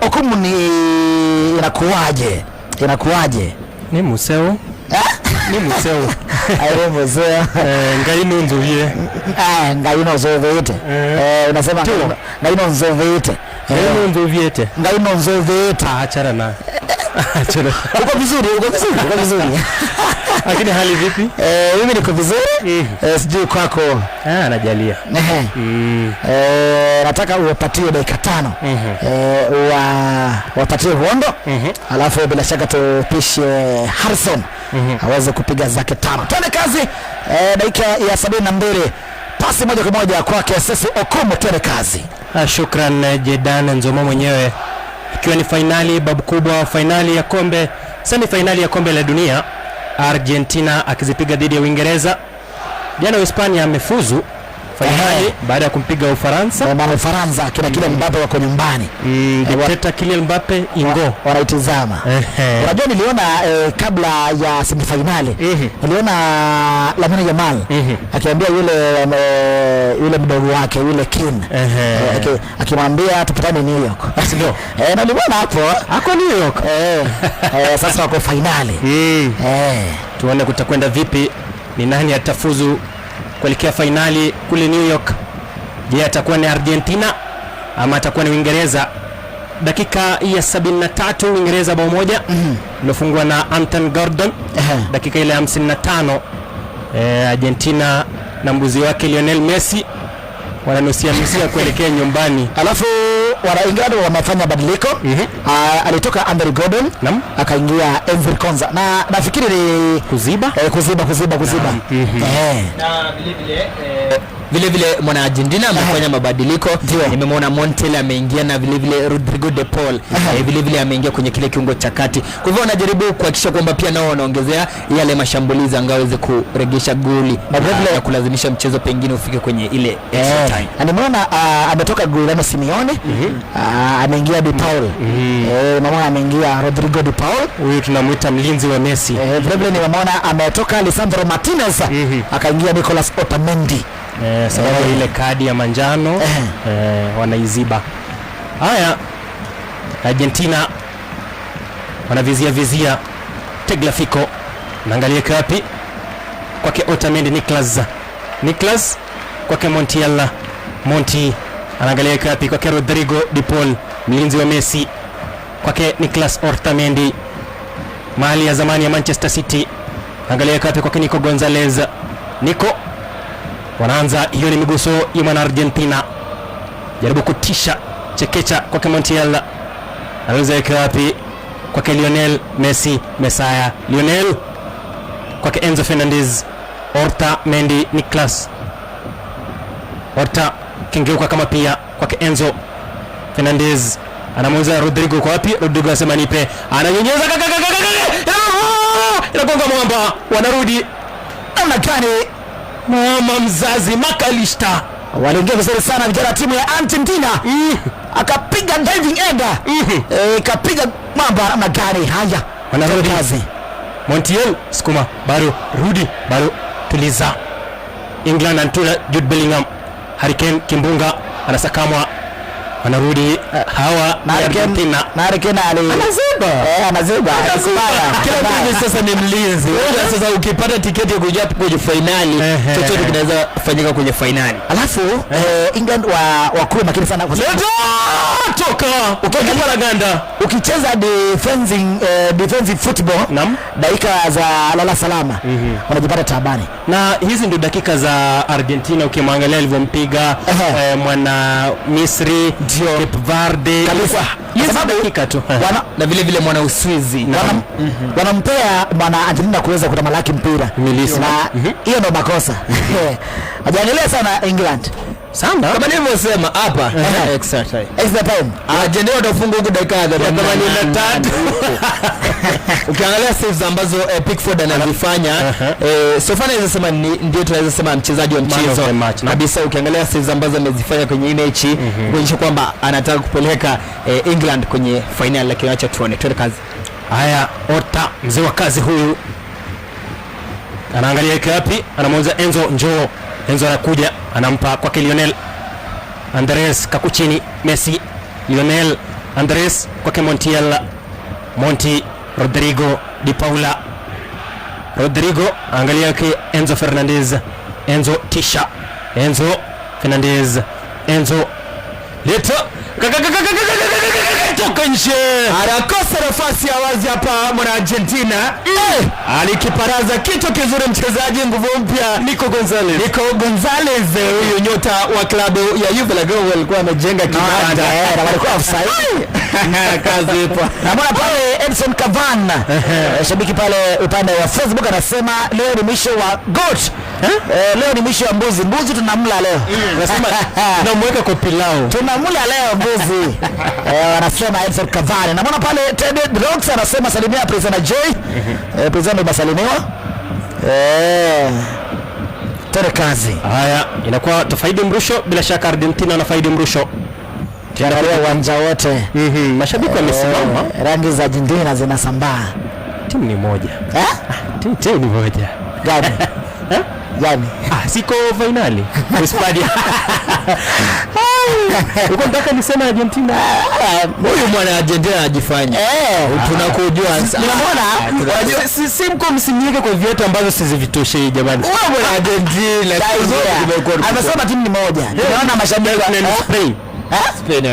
Okumu ni inakuwaje? Ni museo. Ni museo. Ayo museo. Ngaino nzovie. Ngaino nzovite. Unasema ngaino nzovite. Ngaino nzoviete. Ngaino nzovite. Achana na. Achana. Uko vizuri. Lakini hali vipi? Mimi niko vizuri. Sijui kwako. Anajalia. Nataka uwapatie dakika 5. Wapatie hondo. Alafu bila shaka tupishe Harrison aweze kupiga zake 5. Twende kazi. Dakika ya 72. Pasi moja kwa moja kwake Sesi Okumu, twende kazi. Shukran Jedan Nzoma mwenyewe. Ikiwa ni finali babu kubwa, finali ya kombe, semi finali ya kombe la dunia, Argentina akizipiga dhidi ya Uingereza. Jana Hispania amefuzu finali baada ya kumpiga Ufaransa. Na Ufaransa kile Mbappe wako nyumbani. Dikteta Kylian Mbappe ingo wanaitazama. Unajua niliona kabla ya semi finali niliona Lamine Yamal akiambia yule mdogo wake yule Kin akimwambia tupatane New York. Ndio. Na niliona hapo New York. Sasa wako finali. Tuone kutakwenda vipi, ni nani atafuzu kuelekea finali kule New York. Je, atakuwa ni Argentina ama atakuwa ni Uingereza? Dakika ya 73 Uingereza bao moja ilofungwa na Anthony Gordon. Dakika ile 55 Argentina na mbuzi wake Lionel Messi wananusia kuelekea nyumbani. Alafu England wamefanya badiliko. Alitoka Anthony Gordon akaingia Enzo Konza, na nafikiri ni kuziba. Na vile mwana Argentina amefanya mabadiliko. Nimemwona Montiel ameingia na vile Rodrigo de Paul vile ameingia kwenye kile kiungo cha kati. Kwa hivyo wanajaribu kuhakikisha kwamba pia nao wanaongezea yale mashambulizi angaweze kuregesha goli na kulazimisha mchezo pengine ufike kwenye ile extra time. Nimeona ametoka Giuliano Simeone ameingia de Paul. Mama ameingia Rodrigo de Paul, huyu tunamuita mlinzi wa Messi. Vile nimeona ametoka Lisandro Martinez akaingia Nicolas Otamendi. Sababu ile kadi ya manjano wanaiziba. Haya, Argentina wanavizia Tagliafico, naangalia kapi kwake Otamendi, Nicolas kwake Montiel, Monti anaangalia kapi kwake Rodrigo de Paul, mlinzi wa Messi, kwake Nicolas Otamendi, mali ya zamani ya Manchester City, angalia kapi kwake Nico Gonzalez. Wanaanza, hiyo ni miguso ya mwana Argentina, jaribu kutisha chekecha kwake Montiel, anaweza yake wapi kwake Lionel Messi, Messiah Lionel kwake Enzo Fernandez, Horta Mendy, Nicolas Horta kingeuka kama pia kwake Enzo Fernandez, anamweza Rodrigo kwa wapi, Rodrigo anasema nipe, ananyonyeza inagonga mwamba, wanarudi namna gani? Mama mzazi Makalista waliingia vizuri sana vijana timu ya Argentina. Akapiga diving ender. Kapiga mamba namna gani? Haya, wanarudi kazi. Montiel skuma, bado rudi, bado tuliza. England antula Jude Bellingham, Harry Kane kimbunga anasakamwa, wanarudi hawa na Argentina. Na Argentina anaziba. Kila mtu sasa ni mlinzi. Sasa ukipata tiketi ya kuja kwenye finali, chochote kinaweza kufanyika kwenye finali. Alafu England wakue makini sana kwa sababu toka ukikipa la ganda ukicheza defensive football dakika za lala salama unajipata tabani. Na hizi ndio dakika za Argentina ukimwangalia alivyompiga mwana Misri, Cape Verde kabisa. Hizi dakika tu na vile mwana Uswizi wanampea mwana Argentina kuweza kutamalaki mpira na hiyo ndio makosa. Hajaendelea sana England sana kama nilivyosema hapa extra time Argentina watafunga huko dakika ya 83. Ukiangalia saves ambazo Pickford anazifanya Sofana anaweza sema ndio tunaweza sema mchezaji wa mchezo kabisa. Ukiangalia saves ambazo amezifanya kwenye mechi kuonyesha kwamba anataka kupeleka England kwenye final, lakini acha tuone kazi. Haya, Horta mzee wa kazi huyu anaangalia wapi, anamwona Enzo anakuja, anampa kwa Lionel Andres Kakuchini, Messi, Lionel Andres kwake Montiel. Monti, Rodrigo Di Paula. Rodrigo angalia yake Enzo Fernandez. Enzo kisha Enzo Fernandez. Enzo leta toka nje, anakosa nafasi ya wazi hapa mwana Argentina. Alikiparaza kitu kizuri mchezaji nguvu mpya Nico Gonzalez, huyo nyota wa klabu ya Juve la Gol alikuwa amejenga kibanda na walikuwa offside. Kazi ipo. Na mbona pale Edson Cavani, shabiki pale upande wa Facebook anasema leo ni mwisho wa goat. Leo ni mwisho wa mbuzi tunamla leo. Anasema tunamweka kwa pilau. Tunamla leo mbuzi. Anasema Edson Cavani. Na mbona pale Ted Rocks anasema salimia Prisoner J. Prisoner basalimiwa. Tena kazi. Haya, inakuwa tafaidi mrusho, bila shaka Argentina na faidi mrusho. Kiangalia uwanja wote. Mashabiki wamesimama, rangi za Argentina zinasambaa. Timu ni moja. Timu ni moja. Gani? Gani? Siko finali. Hispania. Uko nataka niseme Argentina. Huyu mwana Argentina anajifanya. Tunakujua. Unaona? Si mko msimnyike kwa viatu ambazo sizivitoshe jamani. Wewe mwana Argentina. Amesema timu ni moja. Tunaona mashabiki wa Spain. Spain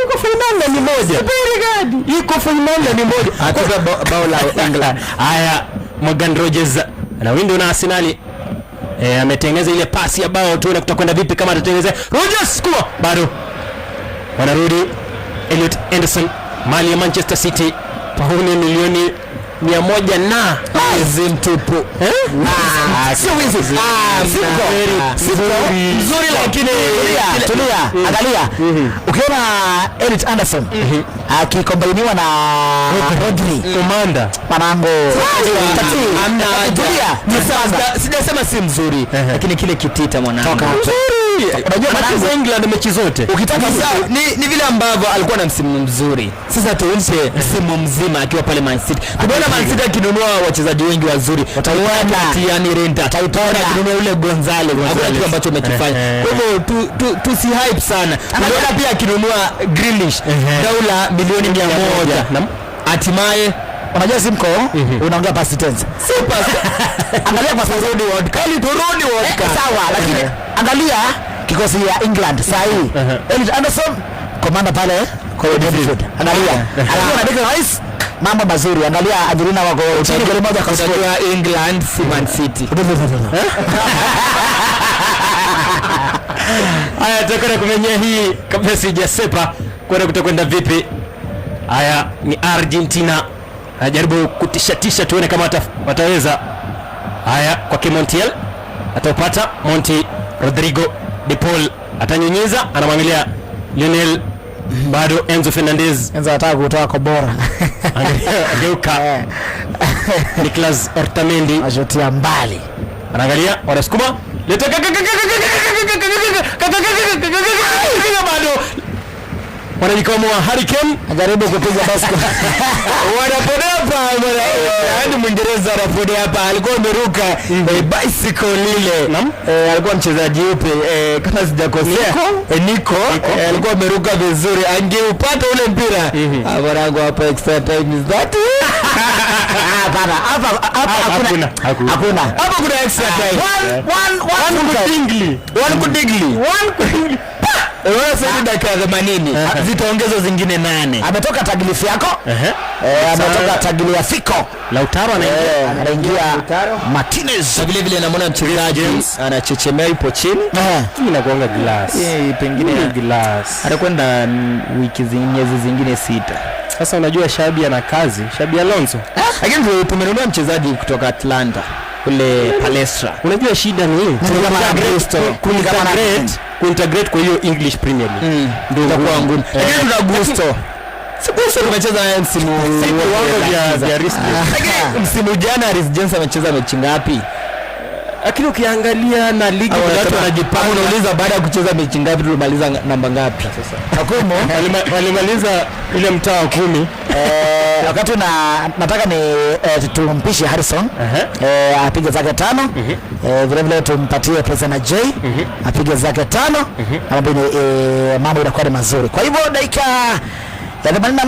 iko finali ni moja. Spain gani? Iko finali ni moja. Hata bao la England. Haya, Morgan Rogers na window na Arsenal. Ametengeneza ile pasi ya bao, tuone kutakwenda vipi kama atatengeneza. Rogers kwa bado wanarudi. Elliot Anderson, mali ya Manchester City, pauni milioni 100 na mtupu. Sio wizi. Nzuri lakini tulia. Angalia. Ukiona Elliot Anderson akikombiniwa na Rodri, Commander Manango. Amna haja. Sijasema si mzuri, lakini kile kitita mwanangu. Unajua Manango England mechi zote. Ukitaka ni vile ambavyo alikuwa na msimu mzuri. Sasa tuone msimu mzima akiwa pale Man City. Tumeona Man City akinunua wachezaji wengi wazuri. Wataona Tiani Renta, Taipora akinunua yule Gonzalez. Hakuna kitu ambacho umekifanya. Kwa hivyo tu si hype sana. Tumeona pia akinunua Grealish dola milioni 100. Hatimaye unajua Simko unaongea past tense. Si past. Angalia kwa turudi World Cup. Sawa, lakini angalia kikosi ya England saa hii. Elliot Anderson komanda pale kwa midfield. Angalia. Anaona Declan Rice, mambo mazuri. Angalia Argentina wako chini goli moja kwa sifuri ya England, si Man City. Haya, tutakwenda kumenya hii kabla sijasepa kwenda kutakwenda vipi. Haya ni Argentina. Anajaribu kutishatisha tuone kama wataweza. Haya kwa Montiel. Atapata Monti. Rodrigo Di Paul atanyunyiza, anamwangalia Lionel, bado Enzo Fernandez. Enzo anataka kutoa kwa bora. Ageuka. Nicolas Otamendi ajotia mbali. Anaangalia, wanasukuma. Leta bado. Wanajikomoa Harry Kane ajaribu kupiga basket. Wanapodepa hadi Mwingereza anapodepa, alikuwa ameruka bicycle lile. Alikuwa mchezaji yupi kama sijakosea, Nico alikuwa ameruka vizuri, angeupata ule mpira. Mwanangu hapa extra time is that. Hapana, hapa hakuna. Hapa kuna extra time. One kudigli. Wewe sasa dakika 80 zitaongezwa zingine 8. Ametoka taglifu yako. Ametoka tagli ya Fico. Lautaro anaingia Martinez. Na vile vile namuona mchezaji anachechemea ipo chini. Inakuanga glass. Pengine glass. Atakwenda miezi zingine 6. Sasa unajua Xabi ana kazi, Xabi Alonso. Lakini tumenunua mchezaji kutoka Atlanta kule Palestra. Unajua shida ni hii. Kuintegrate kwa hiyo English Premier League. Ndio itakuwa ngumu. Lakini tuna Gusto. Gusto tumecheza msimu msimu jana Reece James amecheza mechi ngapi? Lakini ukiangalia na ligi watu wanajipanga, unauliza baada ya kucheza mechi ngapi tulimaliza namba ngapi? Sasa Akumo walimaliza ile mtaa wa 10. Wakati nataka ni tumpishe Harrison apige zake 5. Vile vile tumpatie Prisoner J apige zake 5. Mambo inakuwa ni mazuri. Kwa hivyo dakika ya 88